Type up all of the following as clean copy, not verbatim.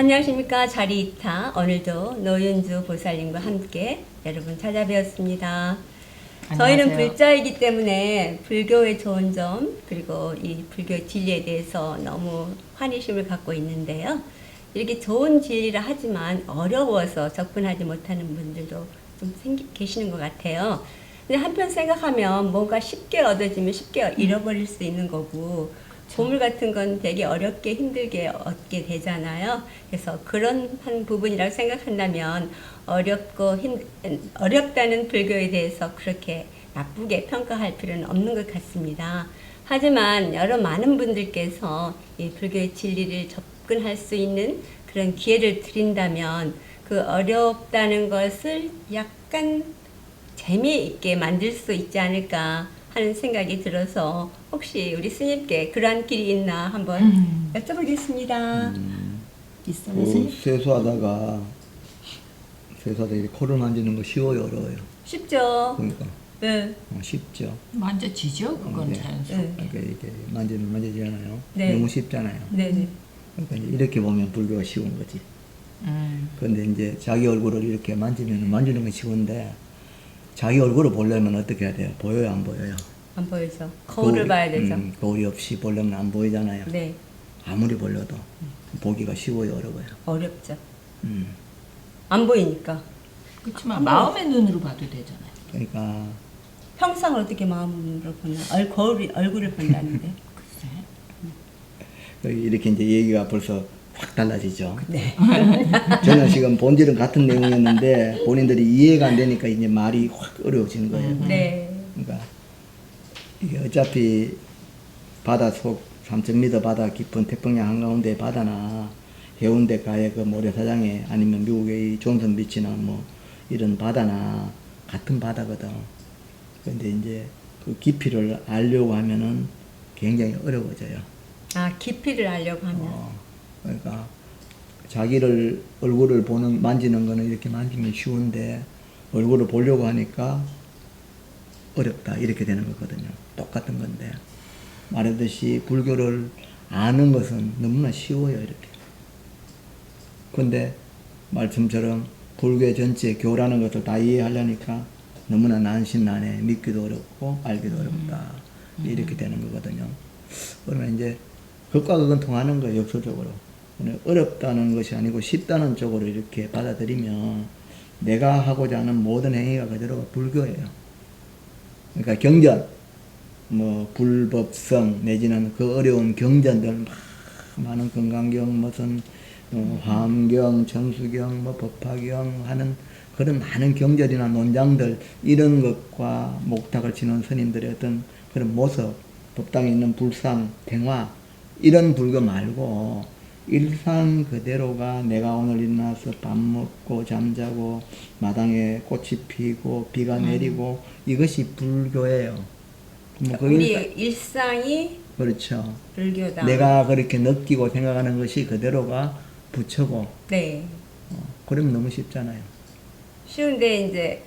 안녕하십니까. 자리이타 오늘도 노윤주 보살님과 함께 여러분 찾아뵈었습니다. 저희는 안녕하세요. 불자이기 때문에 불교의 좋은 점 그리고 이 불교의 진리에 대해서 너무 환희심을 갖고 있는데요. 이렇게 좋은 진리라 하지만 어려워서 접근하지 못하는 분들도 좀 계시는 것 같아요. 근데 한편 생각하면 뭔가 쉽게 얻어지면 쉽게 잃어버릴 수 있는 거고 보물 같은 건 되게 어렵게 힘들게 얻게 되잖아요. 그래서 그런 한 부분이라고 생각한다면 어렵다는 불교에 대해서 그렇게 나쁘게 평가할 필요는 없는 것 같습니다. 하지만 많은 분들께서 이 불교의 진리를 접근할 수 있는 그런 기회를 드린다면 그 어렵다는 것을 약간 재미있게 만들 수 있지 않을까 하는 생각이 들어서 혹시 우리 스님께 그러한 길이 있나 한번 여쭤보겠습니다. 있어요, 그 스님? 세수하다가 이렇게 코를 만지는 거 쉬워요, 어려워요? 쉽죠? 그러니까 네. 쉽죠. 만져지죠? 그건 네. 자연스럽게. 네. 그러니까 이렇게 만지잖아요. 네. 너무 쉽잖아요. 네네. 그러니까 이제 이렇게 보면 불교가 쉬운 거지. 음. 그런데 이제 자기 얼굴을 이렇게 만지는 건 쉬운데 자기 얼굴을 보려면 어떻게 해야 돼요? 보여요, 안 보여요? 안 보이죠? 거울을 봐야 되죠? 거울이 없이 보려면 안 보이잖아요. 네. 아무리 보려도 보기가 쉬워요, 어려워요? 어렵죠. 음. 안 보이니까. 그렇지만 마음의 눈으로 봐도 되잖아요. 그러니까 평상을 어떻게 마음으로 보나? 얼굴을 본다는데. 글쎄. 이렇게 이제 얘기가 벌써 확 달라지죠. 네. 저는 지금 본질은 같은 내용이었는데 본인들이 이해가 안 되니까 이제 말이 확 어려워지는 거예요. 네. 그러니까 이게 어차피 바다 속 3,000m 바다 깊은 태평양 한가운데 바다나 해운대가의 그 모래사장에 아니면 미국의 이 존슨 비치나 뭐 이런 바다나 같은 바다거든. 근데 이제 그 깊이를 알려고 하면은 굉장히 어려워져요. 아, 깊이를 알려고 하면. 그러니까 얼굴을 만지는 거는 이렇게 만지면 쉬운데 얼굴을 보려고 하니까 어렵다 이렇게 되는 거거든요. 똑같은 건데 말하듯이 불교를 아는 것은 너무나 쉬워요 이렇게. 근데 말씀처럼 불교 전체 교라는 것을 다 이해하려니까 너무나 난신난해 믿기도 어렵고 알기도 어렵다 이렇게 되는 거거든요. 그러면 이제 그것과 그건 통하는 거예요 역설적으로. 어렵다는 것이 아니고 쉽다는 쪽으로 이렇게 받아들이면 내가 하고자 하는 모든 행위가 그대로 불교예요. 그러니까 경전, 뭐 불법성 내지는 그 어려운 경전들 많은 건강경 무슨 화엄경, 천수경, 뭐 법화경 하는 그런 많은 경전이나 논장들 이런 것과 목탁을 치는 스님들의 어떤 그런 모습, 법당에 있는 불상, 댕화 이런 불교 말고 일상 그대로가 내가 오늘 일어나서 밥 먹고 잠자고 마당에 꽃이 피고 비가 내리고 이것이 불교예요. 뭐 우리 일상이 그렇죠. 불교다. 내가 그렇게 느끼고 생각하는 것이 그대로가 부처고. 네. 그러면 너무 쉽잖아요. 쉬운데 이제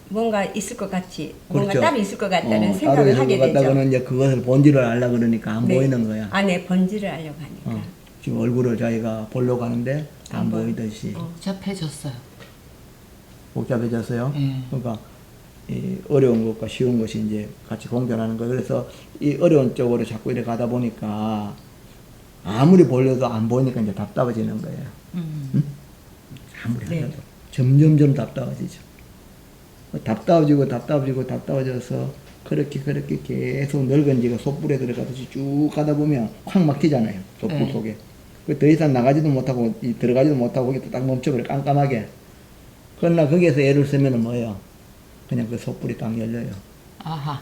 뭔가 있을 것 같이 뭔가 그렇죠. 따로 있을 것 같다는 따로 생각을 있을 하게 것 되죠. 같다고는 이제 그것을 본질을 알려고 그러니까 안 네. 보이는 거야. 아, 네. 본질을 알려고 하니까. 지금 얼굴을 자기가 보려고 하는데 안 보이듯이 복잡해졌어요. 복잡해졌어요. 예. 그러니까 이 어려운 것과 쉬운 것이 이제 같이 공존하는 거. 그래서 이 어려운 쪽으로 자꾸 이렇게 가다 보니까 아무리 보려도 안 보이니까 이제 답답해지는 거예요. 응? 아무리 네. 하려도 점점점 답답해지죠. 답답해져서 그렇게 계속 늙은 지가 솥불에 들어가듯이 쭉 가다 보면 확 막히잖아요. 솥불 네. 속에. 더 이상 나가지도 못하고 들어가지도 못하고 거기 딱 멈춰버려 깜깜하게. 그러나 거기에서 애를 쓰면은 뭐예요? 그냥 그 솥불이 딱 열려요. 아하.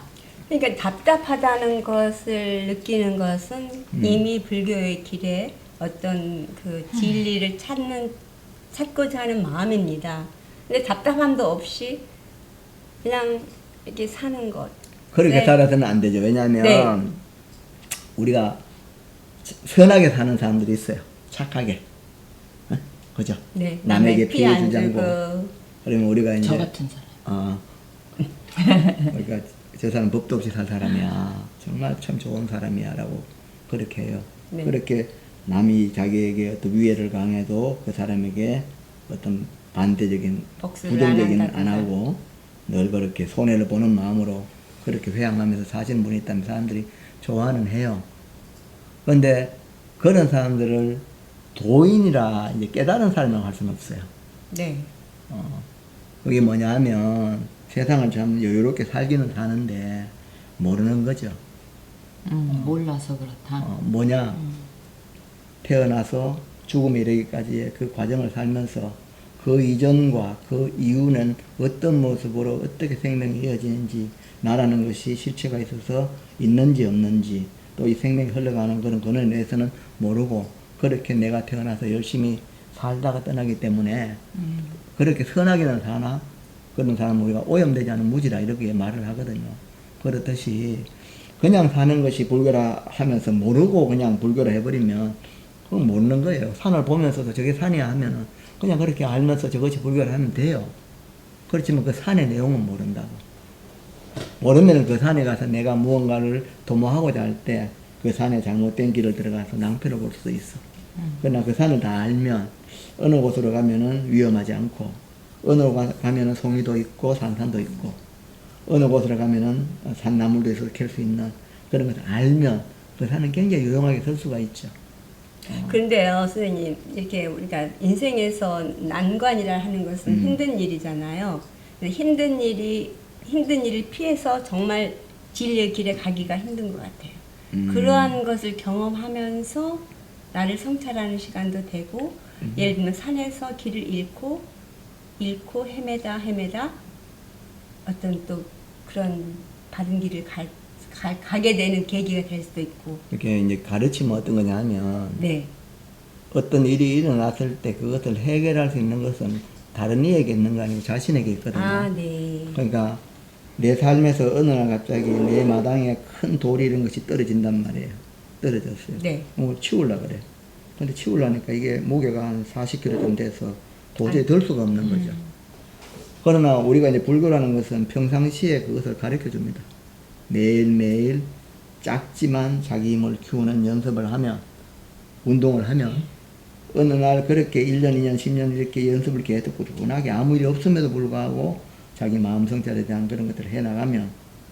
그러니까 답답하다는 것을 느끼는 것은 이미 불교의 길에 어떤 그 진리를 찾고자 하는 마음입니다. 근데 답답함도 없이 그냥 이렇게 사는 것. 그렇게 네. 살아서는 안 되죠. 왜냐하면 네. 우리가 선하게 사는 사람들이 있어요. 착하게. 어? 그죠? 네. 남에게 피해 안 주지 않고. 주고. 그러면 우리가 이제 저 같은 사람. 그러니까 저 사람 법도 없이 살 사람이야. 정말 참 좋은 사람이야. 라고 그렇게 해요. 네. 그렇게 남이 자기에게 어떤 위해를 강해도 그 사람에게 어떤 반대적인 복수를 부정적인 안 안 한다든가. 하고 늘 그렇게 손해를 보는 마음으로 그렇게 회항하면서 사시는 분이 있다면 사람들이 좋아는 해요. 그런데 그런 사람들을 도인이라 이제 깨달은 사람이라고 할 수는 없어요. 네. 그게 뭐냐 하면 세상을 참 여유롭게 살기는 사는데 모르는 거죠. 몰라서 그렇다. 뭐냐 태어나서 죽음에 이르기까지의 그 과정을 살면서 그 이전과 그 이후는 어떤 모습으로 어떻게 생명이 이어지는지 나라는 것이 실체가 있어서 있는지 없는지 또 이 생명이 흘러가는 그런 근원에 대해서는 모르고 그렇게 내가 태어나서 열심히 살다가 떠나기 때문에 그렇게 선하게는 사나 그런 사람은 우리가 오염되지 않은 무지라 이렇게 말을 하거든요. 그렇듯이 그냥 사는 것이 불교라 하면서 모르고 그냥 불교라 해버리면 그건 모르는 거예요. 산을 보면서도 저게 산이야 하면은 그냥 그렇게 알면서 저것이 불교라 하면 돼요. 그렇지만 그 산의 내용은 모른다고. 모르면 그 산에 가서 내가 무언가를 도모하고자 할 때 그 산에 잘못된 길을 들어가서 낭패를 볼 수도 있어. 그러나 그 산을 다 알면 어느 곳으로 가면은 위험하지 않고 어느 곳 가면은 송이도 있고 산산도 있고 어느 곳으로 가면은 산나물도 있어서 캘 수 있는 그런 것을 알면 그 산은 굉장히 유용하게 설 수가 있죠. 그런데요, 선생님, 이렇게 우리가 인생에서 난관이라 하는 것은 힘든 일이잖아요. 근데 힘든 일을 피해서 정말 진리의 길에 가기가 힘든 것 같아요. 그러한 것을 경험하면서 나를 성찰하는 시간도 되고, 예를 들면 산에서 길을 잃고 헤매다 어떤 또 그런 바른 길을 가게 되는 계기가 될 수도 있고. 이렇게 이제 가르치면 어떤 거냐 하면 네. 어떤 일이 일어났을 때 그것을 해결할 수 있는 것은 다른 이에게 있는 거 아니고 자신에게 있거든요. 아, 네. 그러니까 내 삶에서 어느 날 갑자기 내 마당에 큰 돌이 이런 것이 떨어진단 말이에요. 떨어졌어요. 네. 치우려고 그래. 근데 치우려니까 이게 무게가 한 40kg 좀 돼서 도저히 들 수가 없는 거죠. 그러나 우리가 이제 불교라는 것은 평상시에 그것을 가르쳐 줍니다. 매일매일 작지만 자기 힘을 키우는 연습을 하면, 운동을 하면, 어느 날 그렇게 1년, 2년, 10년 이렇게 연습을 계속 꾸준하게 아무 일이 없음에도 불구하고 자기 마음 성찰에 대한 그런 것들을 해나가면,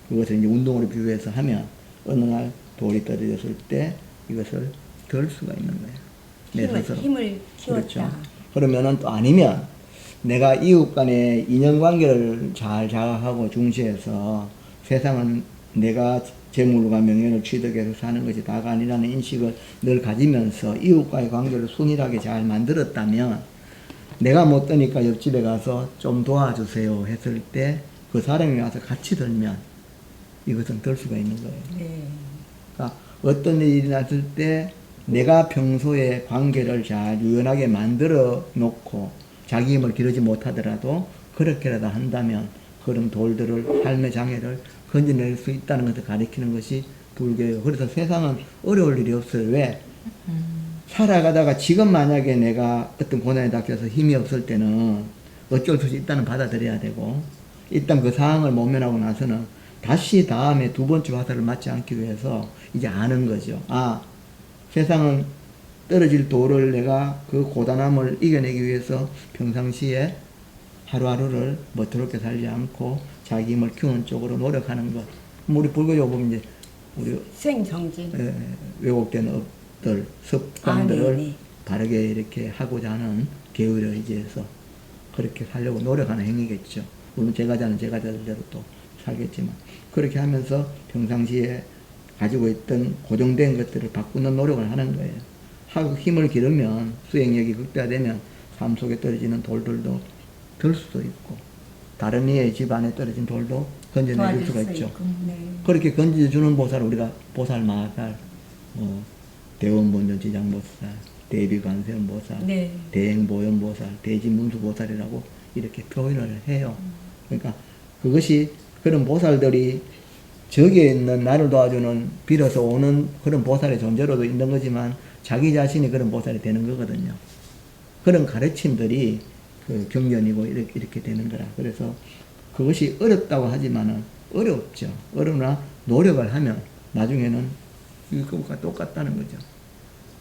그것을 이제 운동으로 비유해서 하면, 어느 날 돌이 떨어졌을 때 이것을 들 수가 있는 거예요. 내 스스로. 힘을 키웠다. 그렇죠. 그러면은 또 아니면 내가 이웃 간의 인연관계를 잘 자각하고 중시해서 세상은 내가 재물과 명예를 취득해서 사는 것이 다가 아니라는 인식을 늘 가지면서 이웃과의 관계를 순일하게 잘 만들었다면 내가 못 드니까 옆집에 가서 좀 도와주세요 했을 때 그 사람이 와서 같이 들면 이것은 들 수가 있는 거예요. 네. 그러니까 어떤 일이 났을 때 내가 평소에 관계를 잘 유연하게 만들어 놓고 자기 힘을 기르지 못하더라도 그렇게라도 한다면 그런 돌들을 삶의 장애를 건져낼 수 있다는 것을 가리키는 것이 불교예요. 그래서 세상은 어려울 일이 없어요. 왜? 살아가다가 지금 만약에 내가 어떤 고난에 닥쳐서 힘이 없을 때는 어쩔 수 없이 일단은 받아들여야 되고 일단 그 상황을 모면하고 나서는 다시 다음에 두 번째 화살을 맞지 않기 위해서 이제 아는 거죠. 아, 세상은 떨어질 돌을 내가 그 고단함을 이겨내기 위해서 평상시에 하루하루를 멋스럽게 살지 않고 자기 힘을 키우는 쪽으로 노력하는 것. 우리 불교적으로 보면 이제 우리 수행정진. 왜곡된 업들, 습관들을 네네. 바르게 이렇게 하고자 하는 계율에 의지해서 그렇게 살려고 노력하는 행위겠죠. 물론 제가자는 제가자들대로 또 살겠지만 그렇게 하면서 평상시에 가지고 있던 고정된 것들을 바꾸는 노력을 하는 거예요. 하고 힘을 기르면 수행력이 극대화되면 삶 속에 떨어지는 돌들도 들 수도 있고 다른 이의 집 안에 떨어진 돌도 건져내줄 수가 있죠. 네. 그렇게 건져주는 보살 우리가 보살 마살, 대원본전지장보살, 대비관세음보살, 네. 대행보현보살, 대지문수보살이라고 이렇게 표현을 해요. 그러니까 그것이 그런 보살들이 저기에 있는 나를 도와주는 빌어서 오는 그런 보살의 존재로도 있는 거지만 자기 자신이 그런 보살이 되는 거거든요. 그런 가르침들이 그 경전이고 이렇게 되는 거라. 그래서 그것이 어렵다고 하지만은 어렵죠. 어려우나 노력을 하면 나중에는 이것과 똑같다는 거죠.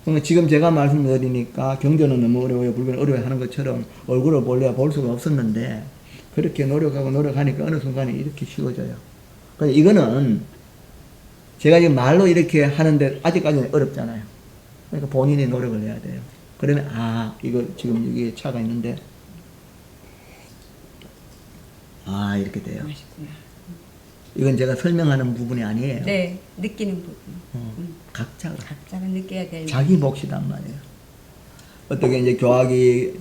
그러니까 지금 제가 말씀드리니까 경전은 너무 어려워요, 불교는 어려워요 하는 것처럼 얼굴을 볼래야 볼 수가 없었는데 그렇게 노력하니까 어느 순간에 이렇게 쉬워져요. 그러니까 이거는 제가 지금 말로 이렇게 하는데 아직까지는 어렵잖아요. 그러니까 본인이 노력을 해야 돼요. 그러면 이거 지금 여기에 차가 있는데 이렇게 돼요. 맛있구나. 이건 제가 설명하는 부분이 아니에요. 네, 느끼는 부분. 각자가 느껴야 될 자기 몫이란 말이에요. 어떻게 이제 교학이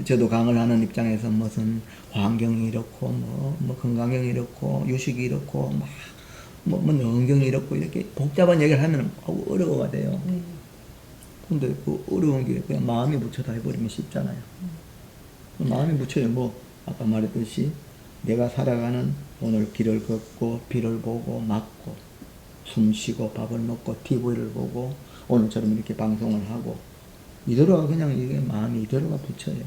저도 강을 하는 입장에서 무슨 환경이 이렇고 뭐 건강경이 이렇고 유식이 이렇고 뭐 영경이 이렇고 이렇게 복잡한 얘기를 하면 어려워가 돼요. 근데 그 어려운 게 그냥 마음이 묻혀다 해버리면 쉽잖아요. 마음이 묻혀요. 뭐 아까 말했듯이 내가 살아가는 오늘 길을 걷고 비를 보고 맞고 숨 쉬고 밥을 먹고 TV를 보고 오늘처럼 이렇게 방송을 하고 이대로가 그냥 이게 마음이 이대로가 붙여요.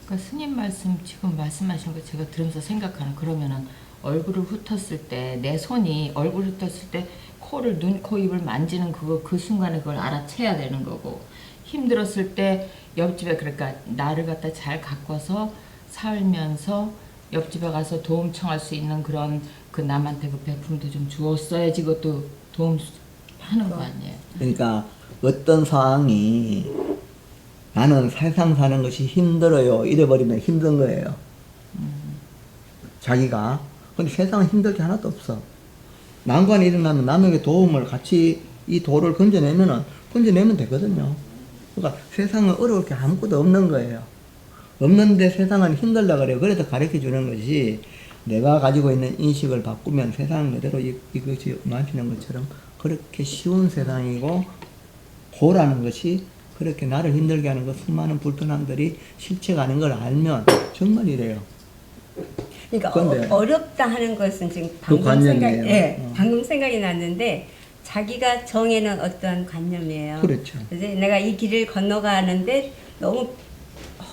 그러니까 스님 말씀 지금 말씀하신 거 제가 들으면서 생각하는 그러면은 얼굴을 훑었을 때 내 손이 얼굴을 훑었을 때 코를 눈, 코, 입을 만지는 그 순간에 그걸 알아채야 되는 거고 힘들었을 때 옆집에 그러니까 나를 갖다 잘 가꿔서 살면서 옆집에 가서 도움 청할 수 있는 그런 그 남한테 그 베품도 좀 주었어야지 그것도 도움 하는 거 아니에요. 그러니까 어떤 상황이 나는 세상 사는 것이 힘들어요 이래버리면 힘든 거예요. 자기가. 근데 세상은 힘들 게 하나도 없어. 난관이 일어나면 남에게 도움을 같이 이 도를 건져내면 되거든요. 그러니까 세상은 어려울 게 아무것도 없는 거예요. 없는데 세상은 힘들다 그래요. 그래서 가르쳐 주는 것이 내가 가지고 있는 인식을 바꾸면 세상 그대로 이것이 마시는 것처럼 그렇게 쉬운 세상이고 고라는 것이 그렇게 나를 힘들게 하는 것 수많은 불편함들이 실체가 아닌 걸 알면 정말 이래요. 그러니까 그런데 어렵다 하는 것은 지금 그 관념이에요. 방금 생각이 났는데 자기가 정해놓은 어떤 관념이에요. 그렇죠. 이제 내가 이 길을 건너가는데 너무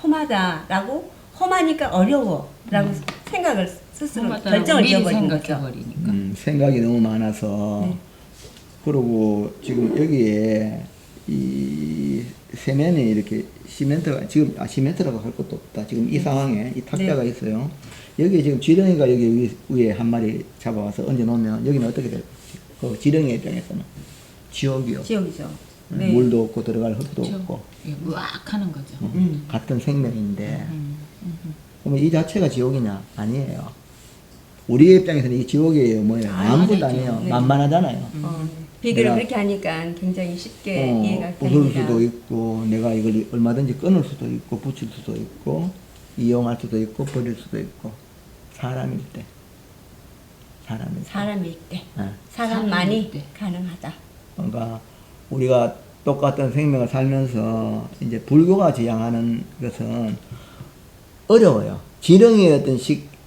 험하다라고 험하니까 어려워라고 생각을 스스로 결정을 지어버리는 거죠. 생각이 너무 많아서 그리고 지금 여기에 이 세면이 이렇게 시멘트가 지금 시멘트라고 할 것도 없다. 지금 이 상황에 이 탁자가 있어요. 여기에 지금 지렁이가 여기 위에 한 마리 잡아와서 얹어 놓으면 여기는 어떻게 될까요? 그 지렁이 입장에서는 지옥이요. 지옥이죠. 네. 물도 없고 들어갈 흙도 그렇죠. 없고 무악하는 거죠. 같은 생명인데 그러면 이 자체가 지옥이냐? 아니에요. 우리의 입장에서는 이 지옥이에요. 뭐예요? 아무것도 아니에요. 네. 만만하잖아요. 비교를 내가- 그렇게 하니까 굉장히 쉽게 이해가 부술 됩니다. 수도 있고 내가 이걸 얼마든지 끊을 수도 있고 붙일 수도 있고 이용할 수도 있고 버릴 수도 있고 사람일 때 사람일 때 네. 사람만이 사람일 때. 가능하다. 그러니까 우리가 똑같은 생명을 살면서 이제 불교가 지향하는 것은 어려워요. 지렁이의 어떤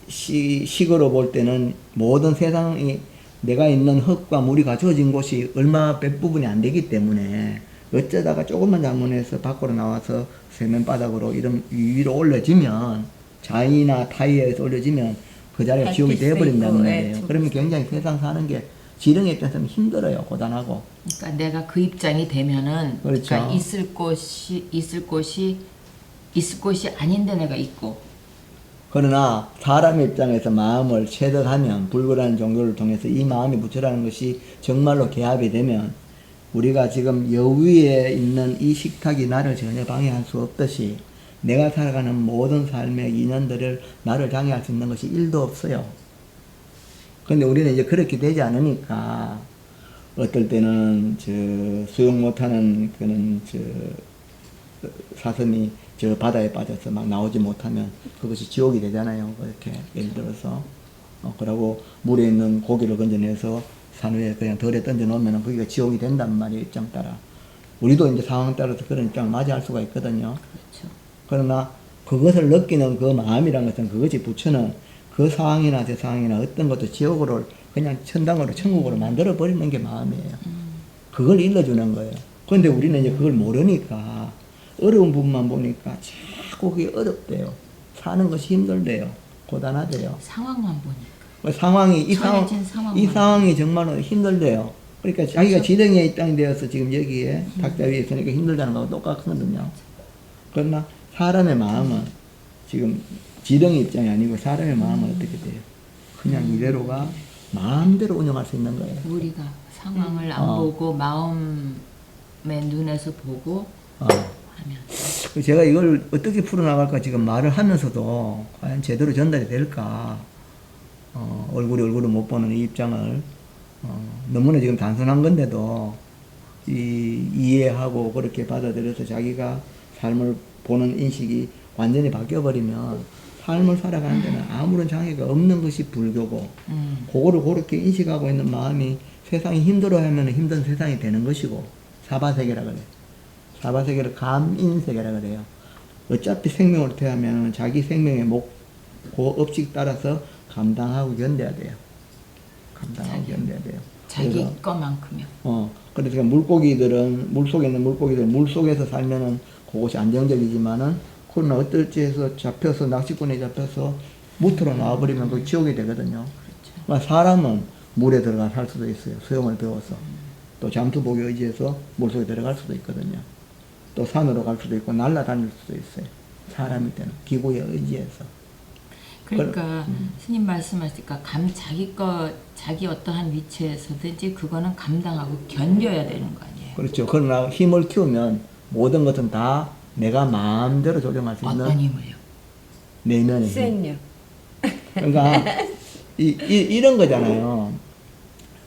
식으로 볼 때는 모든 세상이 내가 있는 흙과 물이 갖춰진 곳이 얼마 몇 부분이 안 되기 때문에 어쩌다가 조금만 잘못해서 밖으로 나와서 세면바닥으로 이런 위로 올려지면 자이나 타이에서 올려지면 그 자리가 지옥이 갈 수도 되어버린단 있고, 말이에요. 네, 그러면 굉장히 세상 사는 게 지렁이 입장에서는 힘들어요. 고단하고. 그러니까 내가 그 입장이 되면은 그렇죠. 그러니까 있을 곳이 아닌데 내가 있고 그러나 사람의 입장에서 마음을 체득하면 불교라는 종교를 통해서 이 마음이 부처라는 것이 정말로 개합이 되면 우리가 지금 여위에 있는 이 식탁이 나를 전혀 방해할 수 없듯이 내가 살아가는 모든 삶의 인연들을 나를 장애할 수 있는 것이 1도 없어요. 근데 우리는 이제 그렇게 되지 않으니까 어떨 때는 수영 못하는 그는 사슴이 저 바다에 빠져서 막 나오지 못하면 그것이 지옥이 되잖아요. 그렇게 예를 들어서 그러고 물에 있는 고기를 건져내서 산 위에 그냥 덜에 던져 놓으면 거기가 지옥이 된단 말이에요. 입장 따라. 우리도 이제 상황 따라서 그런 입장을 맞이할 수가 있거든요. 그렇죠. 그러나 그것을 느끼는 그 마음이란 것은 그것이 부처는 그 상황이나 저 상황이나 어떤 것도 지옥으로 그냥 천당으로 천국으로 만들어 버리는 게 마음이에요. 그걸 일러주는 거예요. 그런데 우리는 이제 그걸 모르니까 어려운 부분만 보니까 자꾸 그게 어렵대요. 사는 것이 힘들대요. 고단하대요. 상황만 보니까 상황이 이 처해진 상황만 상황이 정말로 힘들대요. 그러니까 자기가 지렁이의 입장이 되어서 지금 여기에 탁자 위에 있으니까 힘들다는 거하고 똑같거든요. 그러나 사람의 마음은 지금 지렁이 입장이 아니고 사람의 마음은 어떻게 돼요? 그냥 이대로가 마음대로 운영할 수 있는 거예요. 우리가 상황을 안 보고 마음의 눈에서 보고 하면 제가 이걸 어떻게 풀어나갈까 지금 말을 하면서도 과연 제대로 전달이 될까? 얼굴을 못 보는 이 입장을 너무나 지금 단순한 건데도 이해하고 그렇게 받아들여서 자기가 삶을 보는 인식이 완전히 바뀌어버리면 삶을 살아가는 데는 아무런 장애가 없는 것이 불교고 그거를 그렇게 인식하고 있는 마음이 세상이 힘들어하면 힘든 세상이 되는 것이고 사바세계라 그래. 사바세계를 감인세계라 그래요. 어차피 생명을 태하면 자기 생명의 그 업식 따라서 감당하고 견뎌야 돼요. 감당하고 견뎌야 돼요. 자기 그래서, 거만큼요. 그래서 물고기들은 물속에 있는 물고기들 물속에서 살면은 그것이 안정적이지만은 그러나 어떨지 해서 잡혀서 낚시꾼에 잡혀서 무트로 나와버리면 그 지옥이 되거든요. 그러니까 사람은 물에 들어가 살 수도 있어요. 수영을 배워서 또 잠수복에 의지해서 물속에 들어갈 수도 있거든요. 또 산으로 갈 수도 있고 날아다닐 수도 있어요. 사람일 때는 기구에 의지해서. 그러니까 스님 말씀하시니까 자기 어떠한 위치에서든지 그거는 감당하고 견뎌야 되는 거 아니에요. 그렇죠. 그러나 힘을 키우면 모든 것은 다 내가 마음대로 조정할 수 있는 어떤 힘을요? 내면의 힘. 수행력. 그러니까 이런 거잖아요.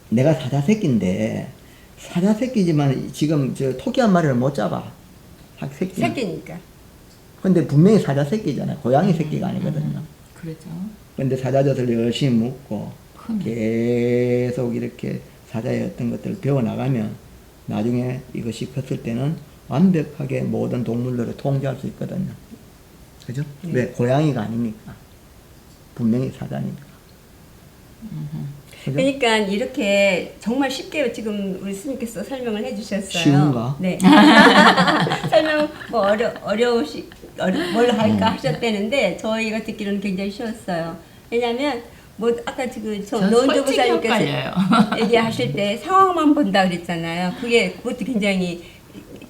내가 사자새끼인데 사자새끼지만 지금 저 토끼 한 마리를 못 잡아. 새끼. 새끼니까. 근데 분명히 사자새끼잖아요. 고양이 새끼가 아니거든요. 그렇죠. 근데 사자젖을 열심히 묻고 계속 이렇게 사자의 어떤 것들을 배워나가면 나중에 이것이 컸을 때는 완벽하게 모든 동물들을 통제할 수 있거든요. 그죠? 왜? 고양이가 아니니까. 분명히 사자니까. 그죠? 그러니까 이렇게 정말 쉽게 지금 우리 스님께서 설명을 해주셨어요. 쉬운가? 네. 설명 뭐 뭘 할까 하셨다는데 저희가 듣기로는 굉장히 쉬웠어요. 왜냐하면 뭐 아까 지금 전 노은조 솔직히 부사님께서 헷갈려요. 얘기하실 때 상황만 본다 그랬잖아요. 그것도 굉장히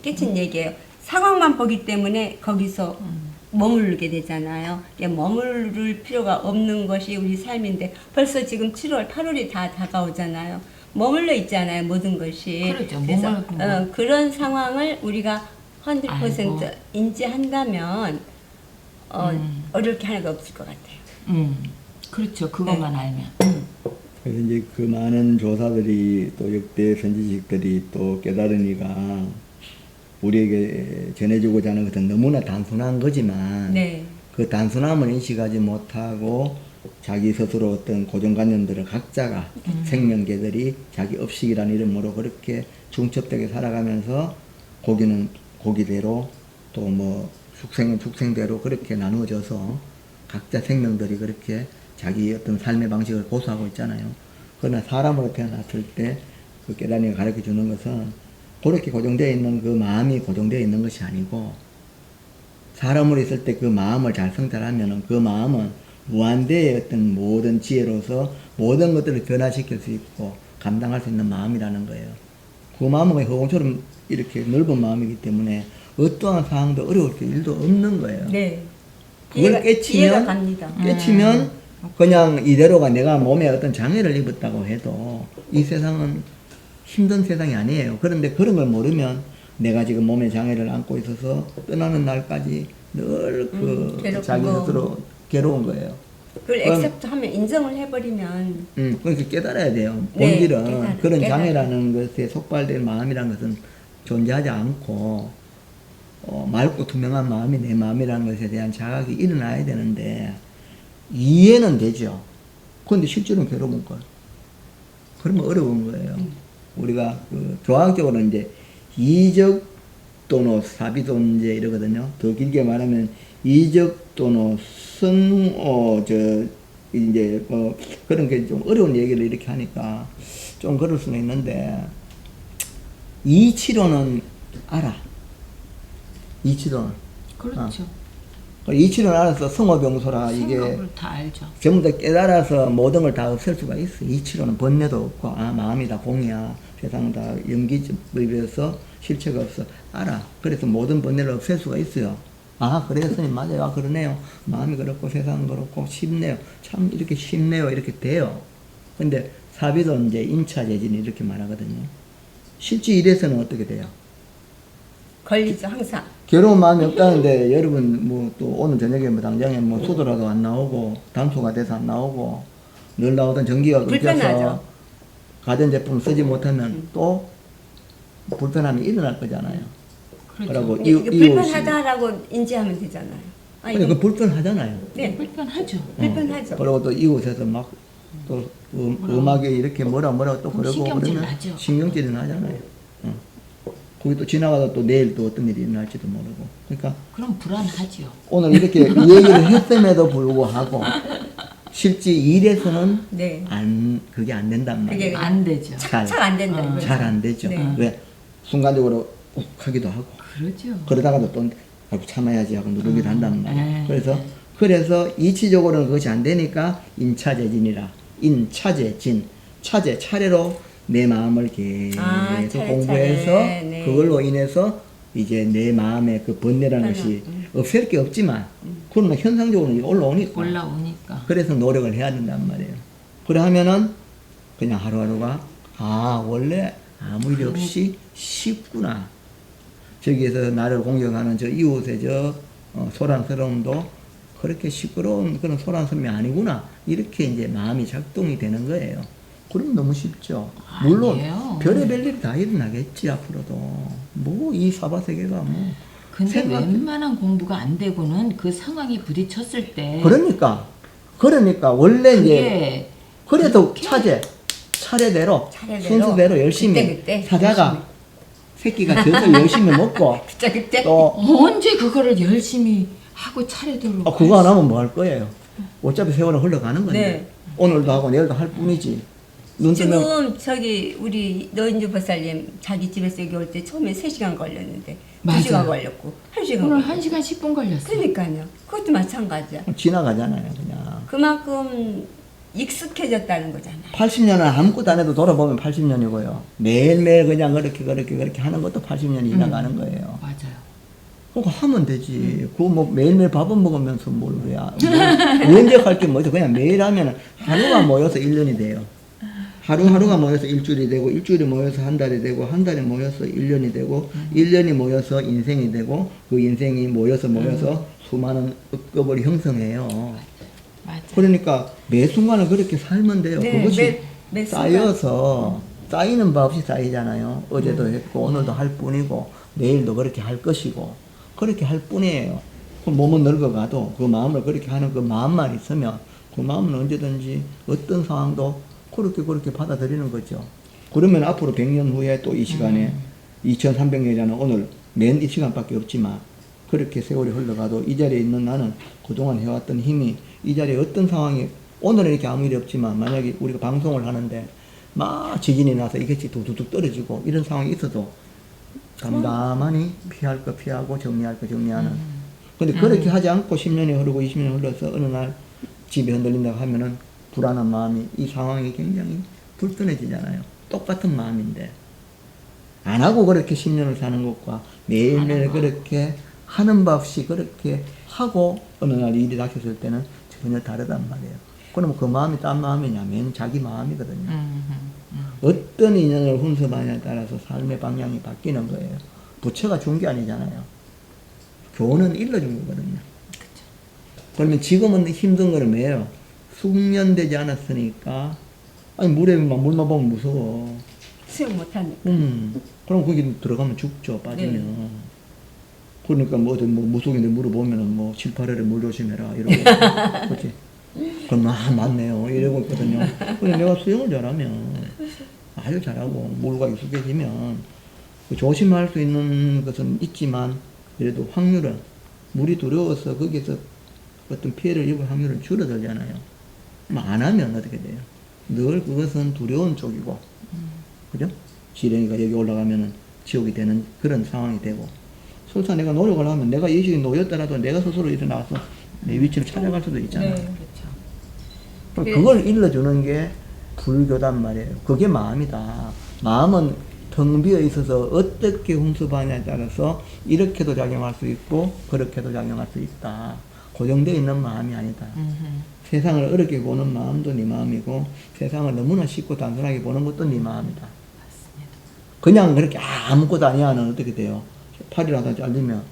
깨친 얘기예요. 상황만 보기 때문에 거기서 머무르게 되잖아요. 머무를 필요가 없는 것이 우리 삶인데 벌써 지금 7월, 8월이 다 다가오잖아요. 머물러 있잖아요, 모든 것이. 그렇죠. 그래서 머물고. 그런 상황을 우리가 100% 알고. 인지한다면 어려울 게 하나가 없을 것 같아요. 그렇죠. 그것만 알면. 그래서 이제 그 많은 조사들이 또 역대 선지식들이 또 깨달으니까 우리에게 전해주고자 하는 것은 너무나 단순한 거지만 네. 그 단순함을 인식하지 못하고 자기 스스로 어떤 고정관념들을 각자가 생명계들이 자기 업식이라는 이름으로 그렇게 중첩되게 살아가면서 고기는 고기대로 또 뭐 축생은 축생대로 그렇게 나누어져서 각자 생명들이 그렇게 자기 어떤 삶의 방식을 고수하고 있잖아요. 그러나 사람으로 태어났을 때 그 깨달음이 가르쳐 주는 것은 그렇게 고정되어 있는 그 마음이 고정되어 있는 것이 아니고 사람으로 있을 때 그 마음을 잘 성찰하면은 그 마음은 무한대의 어떤 모든 지혜로서 모든 것들을 변화시킬 수 있고 감당할 수 있는 마음이라는 거예요. 그 마음은 허공처럼 이렇게 넓은 마음이기 때문에 어떠한 상황도 어려울 게 일도 없는 거예요. 네. 그걸 이해가 갑니다. 깨치면 그냥 이대로가 내가 몸에 어떤 장애를 입었다고 해도 이 세상은 힘든 세상이 아니에요. 그런데 그런 걸 모르면 내가 지금 몸에 장애를 안고 있어서 떠나는 날까지 늘 자기 스스로 괴로운 거예요. 그걸 액셉트 하면 인정을 해버리면 그렇게 깨달아야 돼요. 네, 본질은 그런 깨달아요. 장애라는 것에 속발된 마음이라는 것은 존재하지 않고 맑고 투명한 마음이 내 마음이라는 것에 대한 자각이 일어나야 되는데 이해는 되죠. 그런데 실제로는 괴로운 걸. 그러면 어려운 거예요. 우리가 교학적으로 이제 이적 도노 사비존재 이러거든요. 더 길게 말하면 이적 도노 이제 그런 게 좀 어려운 얘기를 이렇게 하니까 좀 그럴 수는 있는데 이치로는 알아. 이치로는. 그렇죠. 이치로는 알아서 성호병소라 이게 생각을 다 알죠. 전부 다 깨달아서 모든 걸 다 없앨 수가 있어. 이치로는 번뇌도 없고 마음이 다 공이야. 세상 다 연기법이어서 실체가 없어. 알아. 그래서 모든 번뇌를 없앨 수가 있어요. 아, 그래요, 스님, 맞아요. 아, 그러네요. 마음이 그렇고 세상은 그렇고 쉽네요. 참 이렇게 쉽네요. 이렇게 돼요. 근데 사비도 이제 인차재진이 이렇게 말하거든요. 실제 일에서는 어떻게 돼요? 걸리죠, 항상. 괴로운 마음이 없다는데 여러분 뭐 또 오늘 저녁에 뭐 당장에 뭐 수도라도 안 나오고 단소가 돼서 안 나오고 늘 나오던 전기가 끊겨서 불편하죠. 가전제품 쓰지 못하면 또 불편함이 일어날 거잖아요. 그렇죠. 그러고 불편하다라고 인지하면 되잖아요. 아, 그러니까 불편하잖아요. 네, 불편하죠. 불편하죠. 그리고 또 이웃에서 막 또 음악에 이렇게 뭐라 또 그럼 그러고 신경질 그러면 나죠. 신경질이 나잖아요. 거기 또 지나가다 또 내일 또 어떤 일이 일어날지도 모르고. 그러니까 그럼 불안하죠. 오늘 이렇게 이 얘기를 했음에도 불구하고 실제 일에서는 네. 그게 안 된단 그게 말이에요. 안 되죠. 착착 안 된다는 거죠. 잘 안 되죠. 네. 왜? 순간적으로 욱 하기도 하고 그러죠. 그러다가도 또 아이고 참아야지 하고 누르기도 한단 말이에요. 네. 그래서 이치적으로는 그것이 안 되니까 인차재진이라. 인차재진. 차재 차례로 내 마음을 계속 공부해서 차례. 네. 그걸로 인해서 이제 내 마음의 그 번뇌라는 것이 없앨 게 없지만 그러면 현상적으로 올라오니까. 올라오니까. 그래서 노력을 해야 된단 말이에요. 그래 하면은 그냥 하루하루가 원래 아무 일 없이 쉽구나. 저기에서 나를 공격하는 저 이웃의 소란스러움도 그렇게 시끄러운 그런 소란스러움이 아니구나. 이렇게 이제 마음이 작동이 되는 거예요. 그러면 너무 쉽죠. 물론 아니에요. 별의별 일이 다 일어나겠지 앞으로도. 뭐 이 사바세계가 뭐. 근데 웬만한 공부가 안 되고는 그 상황에 부딪혔을 때 그러니까 원래 이제 그게 그래도 차례대로 순서대로 열심히 그때 사자가 새끼가 젖을 열심히 먹고 그때 또 언제 그거를 열심히 하고 차례대로 그거 안 하면 뭐 할 거예요. 어차피 세월은 흘러가는 건데 네. 오늘도 하고 내일도 할 뿐이지. 눈 뜨면 지금 우리 노인주 보살님 자기 집에서 여기 올 때 처음에 3시간 걸렸는데 맞아요. 2시간 걸렸고 1시간 오늘 걸렸고 1시간 10분 걸렸어요. 그러니까요. 그것도 마찬가지야. 지나가잖아요. 그냥 그만큼 익숙해졌다는 거잖아요. 80년은 아무것도 안 해도 돌아보면 80년이고요. 매일매일 그냥 그렇게 하는 것도 80년이 지나가는 거예요. 맞아요. 그거 하면 되지. 그거 뭐 매일매일 밥은 먹으면서 뭘 왜, 언제 할 게 뭐 있어. 그냥 매일 하면 하루가 모여서 1년이 돼요. 하루하루가 모여서 일주일이 되고, 일주일이 모여서 한 달이 되고, 한 달이 모여서 1년이 되고, 1년이 모여서 인생이 되고, 그 인생이 모여서 수많은 급을 형성해요. 맞아. 그러니까 매 순간을 그렇게 살면 돼요. 네, 그것이 매 쌓여서 쌓이는 바 없이 쌓이잖아요. 어제도 했고 오늘도 할 뿐이고 내일도 그렇게 할 것이고 그렇게 할 뿐이에요. 그 몸은 늙어가도 그 마음을 그렇게 하는 그 마음만 있으면 그 마음은 언제든지 어떤 상황도 그렇게 받아들이는 거죠. 그러면 앞으로 100년 후에 또 이 시간에 2300년이라는 오늘 맨 이 시간밖에 없지만 그렇게 세월이 흘러가도 이 자리에 있는 나는 그동안 해왔던 힘이 이 자리에 어떤 상황이 오늘은 이렇게 아무 일이 없지만 만약에 우리가 방송을 하는데 막 지진이 나서 이것이 두두둑 떨어지고 이런 상황이 있어도 담담하니 피할 거 피하고 정리할 거 정리하는. 근데 그렇게 하지 않고 10년이 흐르고 20년이 흘러서 어느 날 집이 흔들린다고 하면은 불안한 마음이 이 상황이 굉장히 불편해지잖아요. 똑같은 마음인데 안 하고 그렇게 10년을 사는 것과 매일매일 그렇게 하는 바 없이 그렇게 하고 어느 날 일이 닥쳤을 때는 전혀 다르단 말이에요. 그러면 그 마음이 딴 마음이냐면 자기 마음이거든요. 어떤 인연을 훈습하냐에 따라서 삶의 방향이 바뀌는 거예요. 부처가 준 게 아니잖아요. 교훈은 일러준 거거든요. 그러면 지금은 힘든 거는 뭐예요? 숙련되지 않았으니까 아니 물만 보면 무서워. 수용 못하니까. 그럼 거기 들어가면 죽죠. 빠지면. 네. 그러니까 뭐 무속인데 물어보면은 뭐 7, 8월에 물 조심해라 이러고 그렇지. 그럼 맞네요 이러고 있거든요. 근데 내가 수영을 잘하면 아주 잘하고 물과 익숙해지면 조심할 수 있는 것은 있지만 그래도 확률은 물이 두려워서 거기서 어떤 피해를 입을 확률은 줄어들잖아요. 안 하면 어떻게 돼요? 늘 그것은 두려운 쪽이고 그죠? 지렁이가 여기 올라가면은 지옥이 되는 그런 상황이 되고 설사 내가 노력을 하면 내가 의식이 놓였더라도 내가 스스로 일어나서 내 위치를 찾아갈 수도 있잖아요. 네, 그렇죠. 그걸 일러주는 게 불교단 말이에요. 그게 마음이다. 마음은 텅 비어 있어서 어떻게 hum수하냐에 따라서 이렇게도 작용할 수 있고 그렇게도 작용할 수 있다. 고정되어 있는 마음이 아니다. 세상을 어렵게 보는 마음도 네 마음이고 세상을 너무나 쉽고 단순하게 보는 것도 네 마음이다. 맞습니다. 그냥 그렇게 아무것도 아니야 하면 어떻게 돼요? 팔이라도 잘리면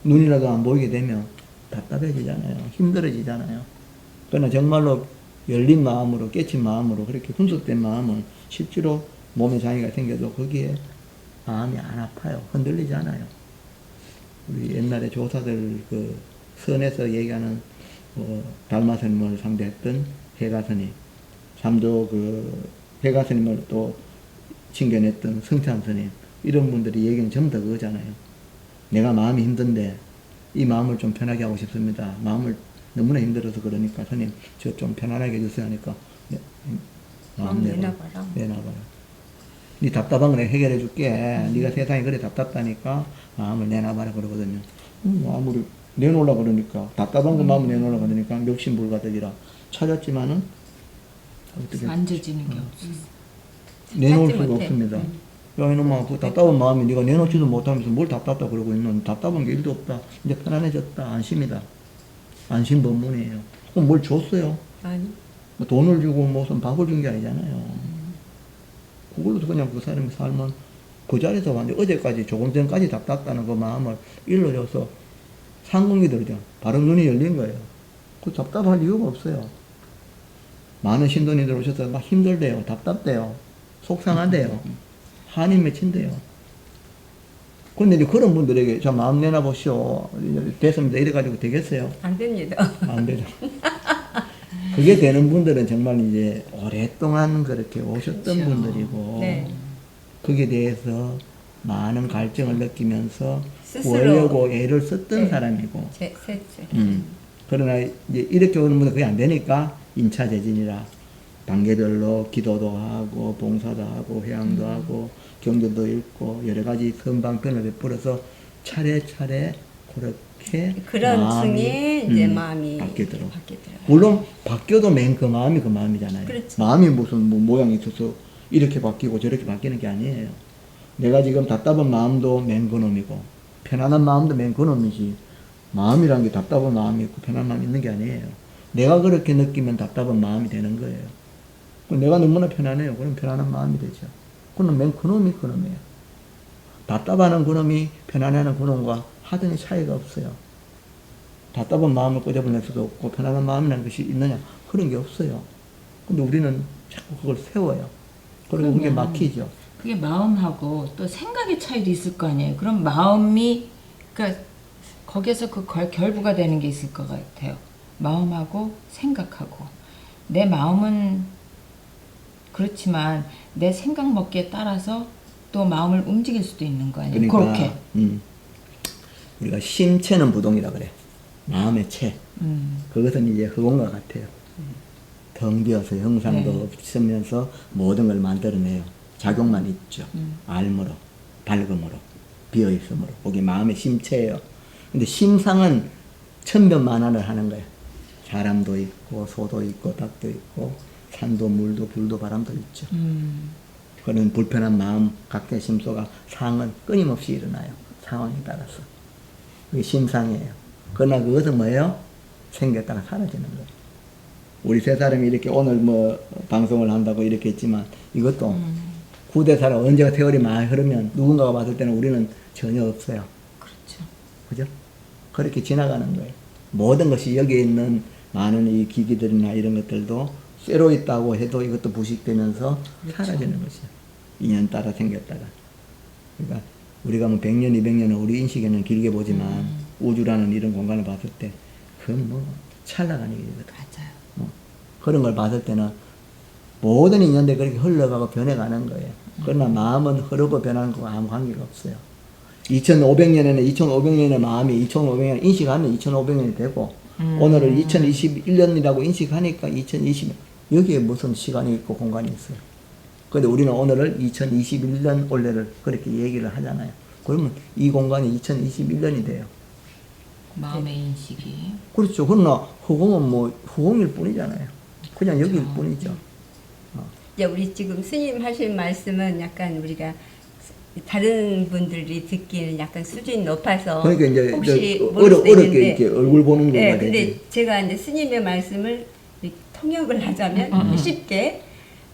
눈이라도 안 보이게 되면 답답해지잖아요. 힘들어지잖아요. 그러나 정말로 열린 마음으로 깨친 마음으로 그렇게 분석된 마음은 실제로 몸에 장애가 생겨도 거기에 마음이 안 아파요. 흔들리지 않아요. 우리 옛날에 조사들 그 선에서 얘기하는 달마스님을 상대했던 해가스님, 삼조 그 해가스님을 또 칭견했던 성찬스님, 이런 분들이 얘기는 전부 다 그거잖아요. 내가 마음이 힘든데 이 마음을 좀 편하게 하고 싶습니다. 마음을 너무나 힘들어서 그러니까 스님 저 좀 편안하게 해주세요 하니까 마음 내놔봐라. 네 답답한 거 내가 해결해 줄게. 네가 세상에 그래 답답하니까 마음을 내놔봐라 그러거든요. 마음을 내놓으려 그러니까 답답한 거 마음을 내놓으려 그러니까 욕심불가득이라 찾았지만은 어떻게 만져지는 게 없어. 내놓을 찾지 수가 못해. 없습니다. 야 이놈아 그 답답한 마음이 네가 내놓지도 못하면서 뭘 답답다 그러고 있는 답답한 게 일도 없다. 이제 편안해졌다. 안심이다. 안심 법문이에요. 그럼 뭘 줬어요? 아니. 뭐 돈을 주고 무슨 밥을 준 게 아니잖아요. 그걸로 그냥 그 사람의 삶은 그 자리에서 완전 어제까지 조금 전까지 답답다는 그 마음을 일러줘서 상공이 들죠. 바로 눈이 열린 거예요. 그 답답할 이유가 없어요. 많은 신도님들 오셔서 막 힘들대요. 답답대요. 속상하대요. 한이 맺힌대요. 근데 이제 그런 분들에게 저 마음 내놔보시오. 됐습니다. 이래가지고 되겠어요? 안 됩니다. 안 되죠. 그게 되는 분들은 정말 이제 오랫동안 그렇게 오셨던 그렇죠. 분들이고, 네. 거기에 대해서 많은 갈증을 느끼면서 스스로 구하려고 애를 썼던 네. 사람이고, 셋째. 그러나 이제 이렇게 오는 분들 그게 안 되니까 인차재진이라 단계별로 기도도 하고 봉사도 하고 회양도 하고 경전도 읽고 여러 가지 선방편을 베풀어서 차례차례 그렇게 그런 마음이, 중에 이제 마음이 바뀌더라고. 바뀌더라고요. 물론 바뀌어도 맨 그 마음이 그 마음이잖아요. 그렇죠. 마음이 무슨 뭐 모양이 있어서 이렇게 바뀌고 저렇게 바뀌는 게 아니에요. 내가 지금 답답한 마음도 맨 그놈이고 편안한 마음도 맨 그놈이지 마음이라는 게 답답한 마음이 있고 편안한 마음이 있는 게 아니에요. 내가 그렇게 느끼면 답답한 마음이 되는 거예요. 내가 너무나 편안해요. 그럼 편안한 마음이 되죠. 그럼 맨 그놈이 그놈이에요. 답답하는 그놈이 편안해하는 그놈과 하등의 차이가 없어요. 답답한 마음을 끄집어낼 수도 없고 편안한 마음이라는 것이 있느냐 그런 게 없어요. 근데 우리는 자꾸 그걸 세워요. 그리고 그게 막히죠. 그게 마음하고 또 생각의 차이도 있을 거 아니에요. 그럼 마음이 그러니까 거기에서 그 결부가 되는 게 있을 것 같아요. 마음하고 생각하고 내 마음은 그렇지만 내 생각 먹기에 따라서 또 마음을 움직일 수도 있는 거 아니에요. 그렇게. 우리가 심체는 부동이라 그래. 마음의 체. 그것은 이제 흑원과 같아요. 텅 비어서 형상도 네. 없으면서 모든 걸 만들어내요. 작용만 있죠. 알므로, 밝음으로, 비어있음으로. 그게 마음의 심체예요. 근데 심상은 천변만화를 하는 거예요. 사람도 있고 소도 있고 닭도 있고 산도 물도 불도 바람도 있죠. 그런 불편한 마음 각자의 심소가 상은 끊임없이 일어나요. 상황에 따라서. 그게 심상이에요. 그러나 그것은 뭐예요? 생겼다가 사라지는 거예요. 우리 세 사람이 이렇게 오늘 뭐 방송을 한다고 이렇게 했지만 이것도 구대사라 언제가 세월이 많이 흐르면 누군가가 봤을 때는 우리는 전혀 없어요. 그렇죠. 그죠? 그렇게 지나가는 거예요. 모든 것이 여기에 있는 많은 이 기기들이나 이런 것들도 쇠로 있다고 해도 이것도 부식되면서 그렇죠. 사라지는 것이요. 인연 따라 생겼다가. 그러니까 우리가 뭐 100년, 200년은 우리 인식에는 길게 보지만 우주라는 이런 공간을 봤을 때 그건 뭐 찰나간 일이거든. 맞아요. 그런 걸 봤을 때는 모든 인연들이 그렇게 흘러가고 변해가는 거예요. 그러나 마음은 흐르고 변하는 거와 아무 관계가 없어요. 2500년에는 2500년의 마음이 2500년 인식하면 2500년이 되고 오늘을 2021년이라고 인식하니까 2020년 여기에 무슨 시간이 있고 공간이 있어요. 근데 우리는 오늘을 2021년 올해를 그렇게 얘기를 하잖아요. 그러면 이 공간이 2021년이 돼요. 마음의 인식이. 그렇죠. 그러나 허공은 뭐 허공일 뿐이잖아요. 그냥 여기일 뿐이죠. 이제 우리 지금 스님 하신 말씀은 약간 우리가 다른 분들이 듣기에는 약간 수준이 높아서 그러니까 이제 혹시 모를 수도 어렵게 있는데 이렇게 얼굴 보는 거가 네, 되지. 근데 제가 이제 스님의 말씀을 이렇게 통역을 하자면 쉽게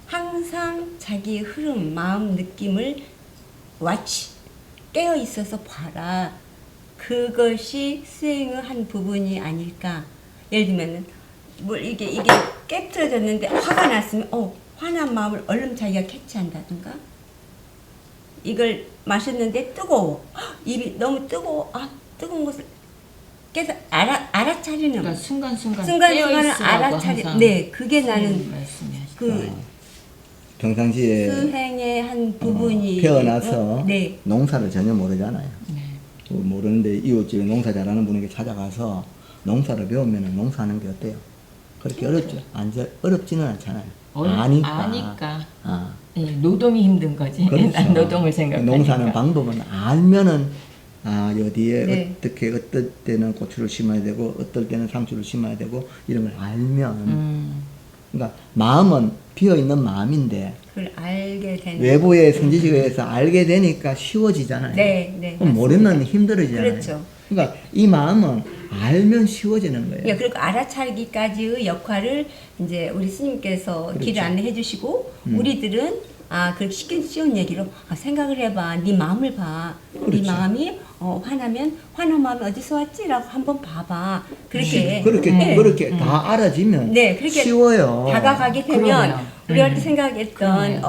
항상 자기 흐름, 마음, 느낌을 watch, 깨어 있어서 봐라. 그것이 수행의 한 부분이 아닐까. 예를 들면은 뭐 이게 깨트려졌는데 화가 났으면 화난 마음을 얼른 자기가 캐치한다든가. 이걸 마셨는데 뜨거워. 입이 너무 뜨거워. 뜨거운 것을 깨서 알아차리는. 그러니까 순간순간을 순간순간을 알아차리. 네, 그게 나는 말씀이 하시죠. 그 평상시에 수행의 한 부분이 태어나서 네. 농사를 전혀 모르잖아요. 네. 모르는데 이웃집에 농사 잘하는 분에게 찾아가서 농사를 배우면 농사하는 게 어때요? 그렇게 어렵죠? 어렵지는 않잖아요. 아니까. 예, 노동이 힘든 거지. 그렇죠. 난 노동을 생각하니까. 농사하는 방법은 알면은 여기에 네. 어떻게 어떨 때는 고추를 심어야 되고 어떨 때는 상추를 심어야 되고 이런 걸 알면 그러니까 마음은 비어 있는 마음인데 그걸 알게 되는. 외부의 선지식에 의해서 알게 되니까 쉬워지잖아요. 네, 그럼 모르면 힘들어지잖아요. 그렇죠. 그러니까 이 마음은 알면 쉬워지는 거예요. 예, 그리고 알아차리기까지의 역할을 이제 우리 스님께서 그렇죠. 길을 안내해 주시고 우리들은 그렇게 쉬운 얘기로 생각을 해봐. 네 마음을 봐. 네 그렇죠. 마음이 화나면 화난 마음이 어디서 왔지라고 한번 봐봐. 그렇게 그렇게 다 알아지면 네, 그렇게 쉬워요. 다가가게 되면 그럼요. 우리가 생각했던 그럼요.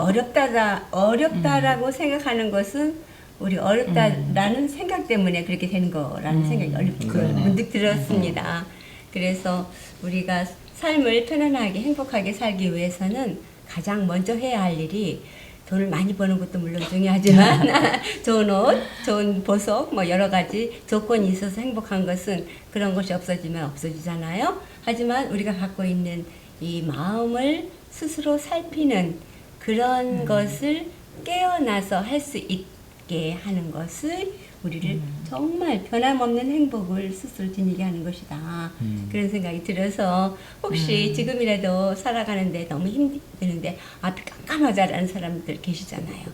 어렵다라고 생각하는 것은 우리 어렵다라는 생각 때문에 그렇게 되는 거라는 생각이 그러네요. 문득 들었습니다. 그래서 우리가 삶을 편안하게 행복하게 살기 위해서는 가장 먼저 해야 할 일이 돈을 많이 버는 것도 물론 중요하지만 좋은 옷, 좋은 보석, 뭐 여러 가지 조건이 있어서 행복한 것은 그런 것이 없어지면 없어지잖아요. 하지만 우리가 갖고 있는 이 마음을 스스로 살피는 그런 것을 깨어나서 할 수 있게 하는 것을 우리를 정말 변함없는 행복을 스스로 지니게 하는 것이다. 그런 생각이 들어서 혹시 지금이라도 살아가는데 너무 힘드는데 앞이 깜깜하다라는 사람들 계시잖아요.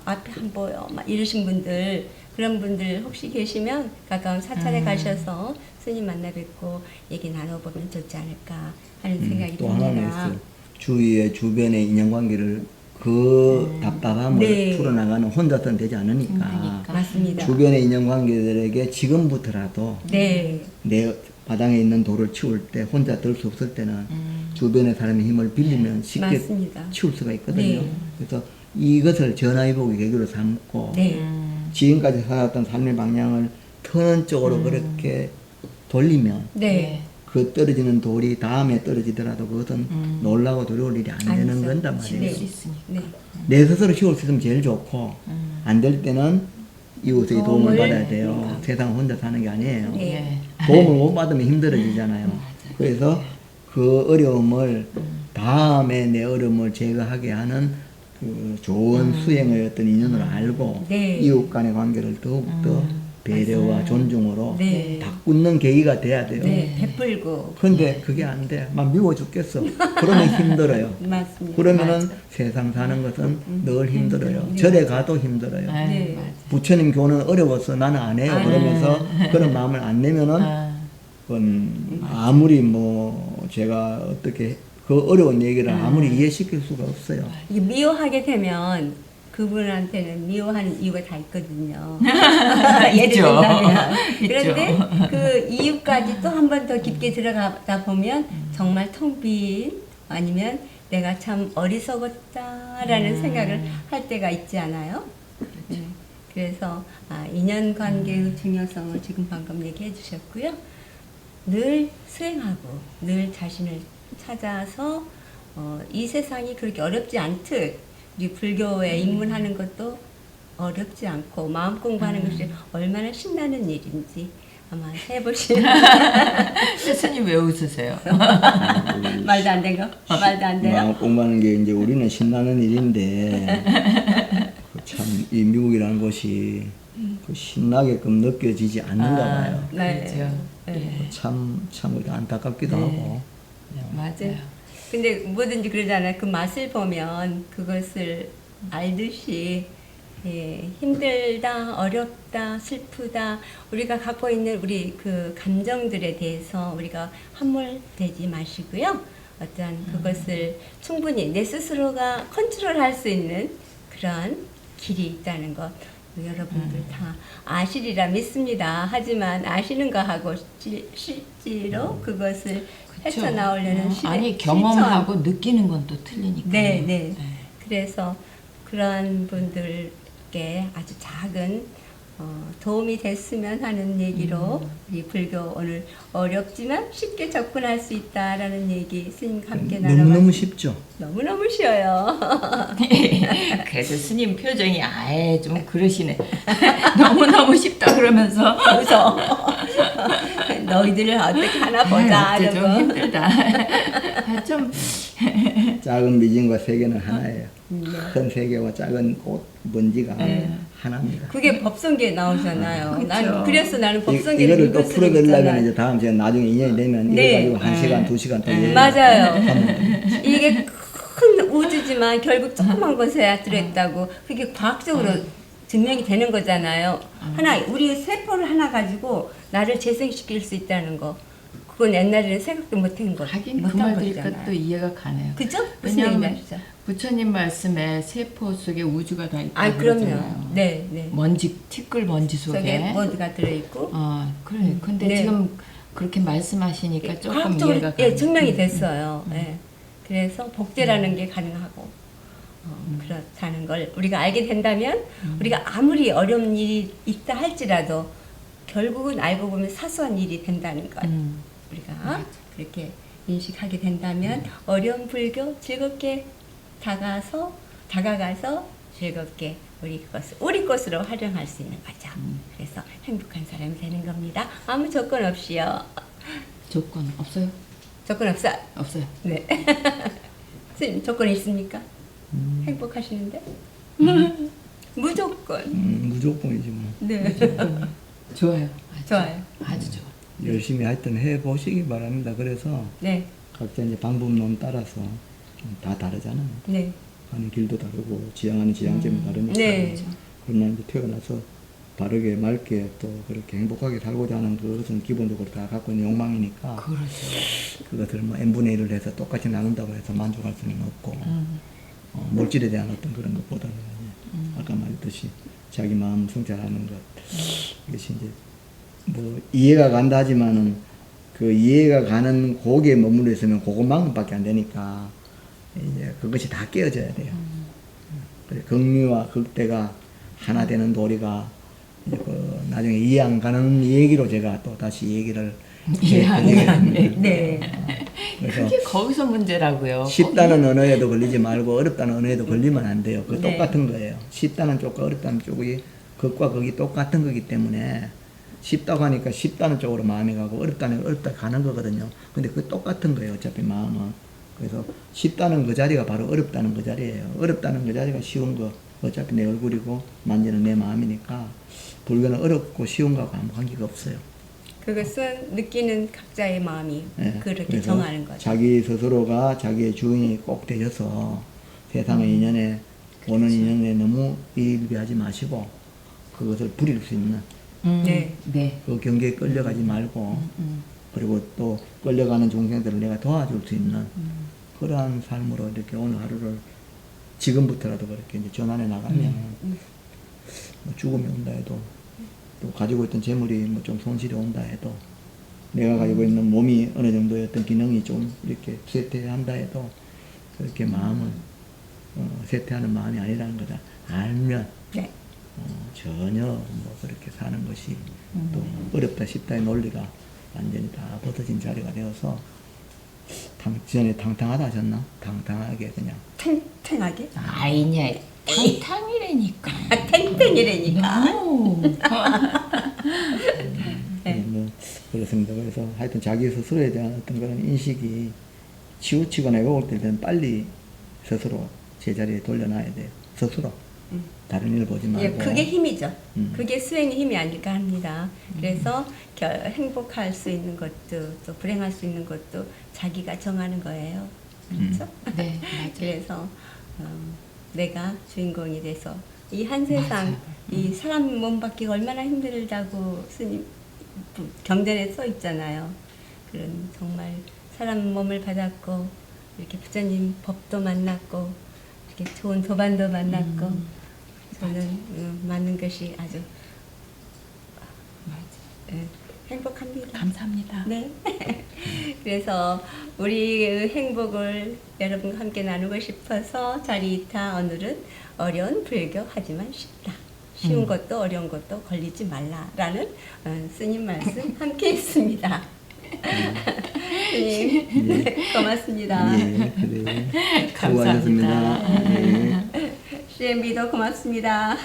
앞이 안 보여. 막 이러신 분들, 그런 분들 혹시 계시면 가까운 사찰에 가셔서 스님 만나 뵙고 얘기 나눠보면 좋지 않을까 하는 생각이 또 하나는 듭니다. 있어요. 주위의 주변의 인연관계를 그 답답함을 네. 풀어나가는 혼자서는 되지 않으니까 맞습니다. 주변의 인연관계들에게 지금부터라도 네. 내 바닥에 있는 돌을 치울 때 혼자 들 수 없을 때는 주변의 사람의 힘을 빌리면 쉽게 맞습니다. 치울 수가 있거든요. 네. 그래서 이것을 전화위복의 계기로 삼고 네. 지금까지 살았던 삶의 방향을 터는 쪽으로 그렇게 돌리면 네. 그 떨어지는 돌이 다음에 떨어지더라도 그것은 놀라고 두려울 일이 안 되는 아니죠. 건단 말이에요. 네. 수 있으니까. 네. 내 스스로 키울 수 있으면 제일 좋고 안 될 때는 이웃의 도움을 도움을 받아야 돼요. 세상 혼자 사는 게 아니에요. 네. 도움을 못 받으면 힘들어지잖아요. 그래서 그 어려움을 다음에 내 어려움을 제거하게 하는 그 좋은 수행의 어떤 인연을 알고 네. 이웃 간의 관계를 더욱더 배려와 존중으로 네. 바꾸는 계기가 돼야 돼요. 네. 베풀고. 근데 그게 안 돼. 막 미워 죽겠어. 그러면 힘들어요. 맞습니다. 그러면은 맞아. 세상 사는 것은 늘 힘들어요. 절에 가도 힘들어요. 네. 맞아. 부처님 교는 어려워서 나는 안 해요. 그러면서 그런 마음을 안 내면은 그건 아무리 뭐 제가 어떻게 그 어려운 얘기를 아무리 이해시킬 수가 없어요. 이게 미워하게 되면 그분한테는 미워하는 이유가 다 있거든요. 예를 있죠. 든다면. 있죠. 그런데 그 이유까지 또 한 번 더 깊게 들어가다 보면 정말 텅 빈 아니면 내가 참 어리석었다라는 생각을 할 때가 있지 않아요? 네. 그래서 인연관계의 중요성을 지금 방금 얘기해 주셨고요. 늘 수행하고 늘 자신을 찾아서 이 세상이 그렇게 어렵지 않듯 우리 불교에 입문하는 것도 어렵지 않고 마음 공부하는 것이 얼마나 신나는 일인지 아마 해보시면 스님 왜 웃으세요? 말도 안 된 거? 말도 안 돼요? 마음 공부하는 게 이제 우리는 신나는 일인데 참 이 미국이라는 곳이 그 신나게끔 느껴지지 않는가 봐요. 네. 그렇죠. 네. 참 안타깝기도 하고. 맞아요. 근데 뭐든지 그러잖아요. 그 맛을 보면 그것을 알듯이 예, 힘들다, 어렵다, 슬프다, 우리가 갖고 있는 우리 그 감정들에 대해서 우리가 함몰되지 마시고요. 어떤 그것을 충분히 내 스스로가 컨트롤할 수 있는 그런 길이 있다는 것 여러분들 다 아시리라 믿습니다. 하지만 아시는 거하고 실제로 그것을 그쵸. 헤쳐나오려는 아니 경험하고 느끼는 건 또 틀리니까. 네, 네. 그래서 그런 분들께 아주 작은 도움이 됐으면 하는 얘기로 우리 불교 오늘 어렵지만 쉽게 접근할 수 있다라는 얘기 스님과 함께 너무너무 나눠봤습니다. 쉽죠. 너무너무 쉬워요. 그래서 스님 표정이 아예 좀 그러시네. 너무너무 쉽다 그러면서 무서워. 너희들을 어떻게 하나 보자. 어째 좀 이러고. 힘들다. 좀 작은 미진과 세계는 하나예요. 네. 큰 세계와 작은 꽃 먼지가 네. 하나입니다. 그게 법성계에 나오잖아요. 그쵸. 난 그래서 나는 법성계를 이거를 또 읽을 수가 풀어드리려면 있잖아요. 이제 다음 시간 나중에 인연이 되면 네. 이거 가지고 1시간, 2시간 또 얘기해요. 맞아요. 이게 큰 우주지만 결국 조그만 것에 들어있다고 그게 과학적으로 증명이 되는 거잖아요. 하나 우리 세포를 하나 가지고 나를 재생시킬 수 있다는 거. 그건 옛날에는 생각도 못한 거. 하긴 그 못한 말들이 거잖아요. 또 이해가 가네요. 그죠? 무슨 왜냐하면 얘기냐시죠? 부처님 말씀에 세포 속에 우주가 다 있다고 아, 그럼요. 그러잖아요. 네, 네. 먼지 티끌 먼지 속에 속에. 뭐가 들어있고. 그래. 근데 네. 지금 그렇게 말씀하시니까 조금 과학적으로 이해가 가네요. 증명이 됐어요. 예. 그래서 복제라는 게 가능하고 그렇다는 걸 우리가 알게 된다면 우리가 아무리 어려운 일이 있다 할지라도 결국은 알고 보면 사소한 일이 된다는 것 우리가 그렇게 인식하게 된다면 어려운 불교 즐겁게 다가가서 즐겁게 우리 것으로 활용할 수 있는 거죠. 그래서 행복한 사람이 되는 겁니다. 아무 조건 없이요. 조건 없어요? 조건 없어. 없어요. 네. 선생님 조건 있습니까? 행복하시는데? 무조건. 무조건이지 뭐. 네. 좋아요. 좋아요. 아주 좋아. 열심히 하여튼 해보시기 바랍니다. 그래서 네. 각자 이제 방법론 따라서 다 다르잖아요. 네. 가는 길도 다르고 지향하는 지향점이 다르니까. 네. 그러나 이제 태어나서 바르게 맑게 또 그렇게 행복하게 살고자 하는 그것은 기본적으로 다 갖고 있는 욕망이니까 그렇죠. 그것을 뭐 n분의 1을 해서 똑같이 나눈다고 해서 만족할 수는 없고 물질에 대한 어떤 그런 것보다는 아까 말했듯이 자기 마음 성찰하는 것 이것이 이제 뭐 이해가 간다 하지만은 그 이해가 가는 거기에 머물러 있으면 그것만큼밖에 안 되니까 이제 그것이 다 깨어져야 돼요. 그래 극미와 극대가 하나 되는 도리가 이제 그 나중에 이해 안 가는 얘기로 제가 또 다시 얘기를 이해 안 가는 네. 그래서 그게 거기서 문제라고요. 쉽다는 언어에도 걸리지 말고 어렵다는 언어에도 걸리면 안 돼요. 그 네. 똑같은 거예요. 쉽다는 쪽과 어렵다는 쪽이 극과 극이 똑같은 거기 때문에 쉽다고 하니까 쉽다는 쪽으로 마음이 가고 어렵다는 어렵다 가는 거거든요. 근데 그 똑같은 거예요. 어차피 마음은. 그래서 쉽다는 그 자리가 바로 어렵다는 그 자리예요. 어렵다는 그 자리가 쉬운 거. 어차피 내 얼굴이고 만지는 내 마음이니까 불교는 어렵고 쉬운 거하고 아무 관계가 없어요. 그것은 느끼는 각자의 마음이 예, 그렇게 그래서 정하는 거죠. 자기 스스로가 자기의 주인이 꼭 되셔서 세상의 인연에 오는 인연에 너무 일비하지 마시고 그것을 부릴 수 있는 네. 네. 그 경계에 끌려가지 말고 그리고 또 끌려가는 종생들을 내가 도와줄 수 있는 그러한 삶으로 이렇게 오늘 하루를 지금부터라도 그렇게 이제 전환해 나가면 뭐 죽음이 온다 해도 또 가지고 있던 재물이 뭐 좀 손실이 온다 해도 내가 가지고 있는 몸이 어느 정도의 어떤 기능이 좀 이렇게 쇠퇴한다 해도 그렇게 마음은 쇠퇴하는 마음이 아니라는 거다 알면 네. 전혀 뭐 그렇게 사는 것이 또 어렵다 쉽다의 논리가 완전히 다 벗어진 자리가 되어서 전에 탕탕하다 하셨나? 탕탕하게 그냥 탱탱하게? 아이냐 탕탕이라니까. 탱탱이라니까. 네. 뭐 그렇습니다. 그래서 하여튼 자기 스스로에 대한 어떤 그런 인식이 치우치거나 외울 때는 빨리 스스로 제자리에 돌려놔야 돼요. 스스로. 다른 일 보지 예, 말고. 그게 힘이죠. 그게 수행의 힘이 아닐까 합니다. 그래서 행복할 수 있는 것도 또 불행할 수 있는 것도 자기가 정하는 거예요. 그렇죠? 네, 맞아요. 그래서 내가 주인공이 돼서 이 한 세상 맞아요. 이 사람 몸 받기가 얼마나 힘들다고 스님 경전에 써 있잖아요. 그런 정말 사람 몸을 받았고 이렇게 부처님 법도 만났고 이렇게 좋은 도반도 만났고 저는 맞는 것이 아주 맞아요. 행복합니다. 감사합니다. 네. 그래서 우리의 행복을 여러분과 함께 나누고 싶어서 자리이타 오늘은 어려운 불교 하지만 쉽다. 쉬운 것도 어려운 것도 걸리지 말라라는 스님 말씀 함께 했습니다. 스님 고맙습니다. 예, 그래. 감사합니다. 수고하셨습니다. 예. CMB도 고맙습니다.